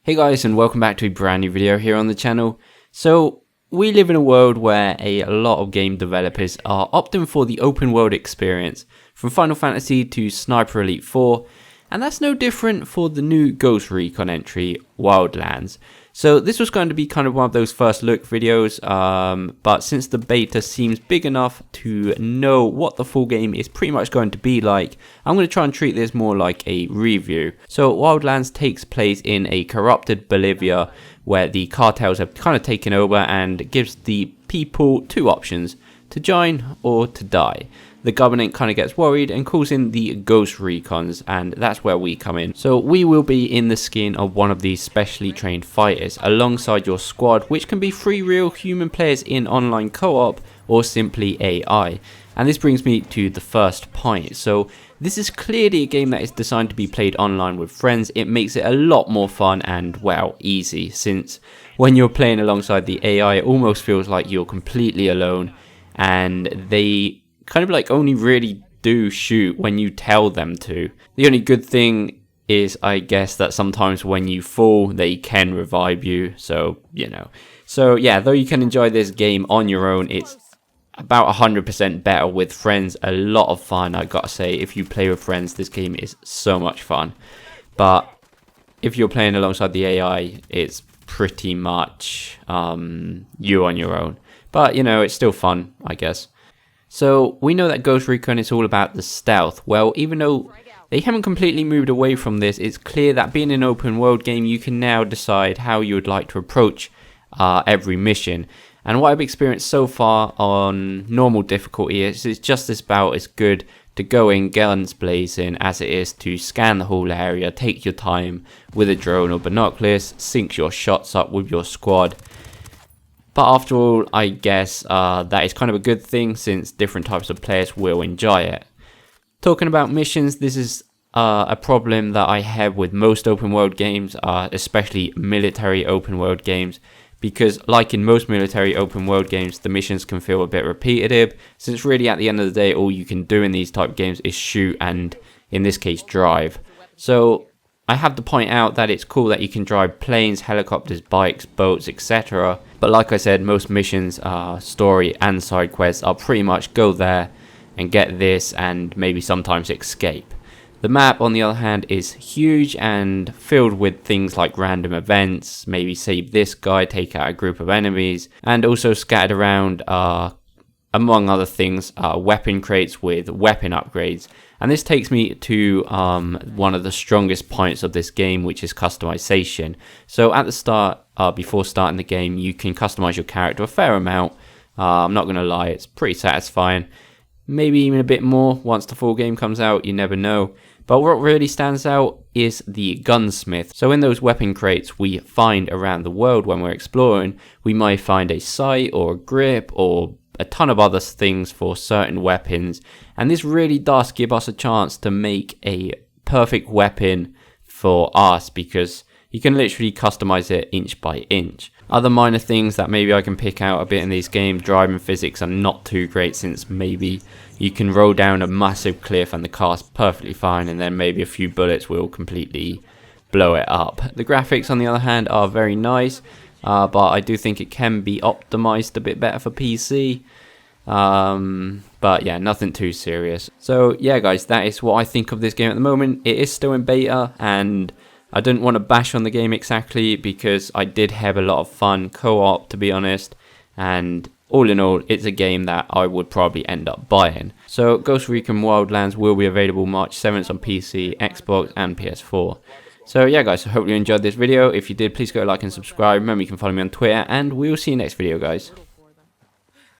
Hey guys, and welcome back to a brand new video here on the channel. So we live in a world where a lot of game developers are opting for the open world experience, from Final Fantasy to Sniper Elite 4, and that's no different for the new Ghost Recon entry, Wildlands. So this was going to be kind of one of those first look videos, but since the beta seems big enough to know what the full game is pretty much going to be like, I'm going to try and treat this more like a review. So Wildlands takes place in a corrupted Bolivia where the cartels have kind of taken over, and gives the people two options: to join or to die. The government kind of gets worried and calls in the Ghost Recons, and that's where we come in. So we will be in the skin of one of these specially trained fighters alongside your squad, which can be 3 real human players in online co-op or simply AI. And this brings me to the first point. So this is clearly a game that is designed to be played online with friends. It makes it a lot more fun and, well, easy, since when you're playing alongside the AI, it almost feels like you're completely alone, and they kind of like only really do shoot when you tell them to. The only good thing is, I guess, that sometimes when you fall, they can revive you, so, you know. So yeah, though you can enjoy this game on your own, it's about 100% better with friends. A lot of fun, I gotta say. If you play with friends, this game is so much fun. But if you're playing alongside the AI, it's pretty much you on your own. But, you know, it's still fun, I guess. So we know that Ghost Recon is all about the stealth. Well, even though they haven't completely moved away from this, it's clear that being an open world game, you can now decide how you would like to approach every mission. And what I've experienced so far on normal difficulty is it's just about as good to go in guns blazing as it is to scan the whole area, take your time with a drone or binoculars, sync your shots up with your squad. But after all, I guess that is kind of a good thing, since different types of players will enjoy it. Talking about missions, this is a problem that I have with most open world games, especially military open world games, because like in most military open world games, the missions can feel a bit repetitive, since really at the end of the day, all you can do in these type of games is shoot and, in this case, drive. So I have to point out that it's cool that you can drive planes, helicopters, bikes, boats, etc. But like I said, most missions, story and side quests are pretty much go there and get this and maybe sometimes escape. The map, on the other hand, is huge and filled with things like random events, maybe save this guy, take out a group of enemies, and also scattered around among other things, weapon crates with weapon upgrades. And this takes me to one of the strongest points of this game, which is customization. So at the start, before starting the game, you can customize your character a fair amount. I'm not going to lie, it's pretty satisfying. Maybe even a bit more once the full game comes out, you never know. But what really stands out is the Gunsmith. So in those weapon crates we find around the world when we're exploring, we might find a sight or a grip or a ton of other things for certain weapons, and this really does give us a chance to make a perfect weapon for us, because you can literally customize it inch by inch. Other minor things that maybe I can pick out a bit in these games: driving physics are not too great, since maybe you can roll down a massive cliff and the car's perfectly fine, and then maybe a few bullets will completely blow it up. The graphics, on the other hand, are very nice. But I do think it can be optimized a bit better for PC. But yeah, nothing too serious. So yeah, guys, that is what I think of this game at the moment. It is still in beta, and I didn't want to bash on the game exactly, because I did have a lot of fun co-op, to be honest. And all in all, it's a game that I would probably end up buying. So Ghost Recon Wildlands will be available March 7th on PC, Xbox and PS4. So yeah, guys, I hope you enjoyed this video. If you did, please go like and subscribe. Remember, you can follow me on Twitter, and we will see you next video, guys.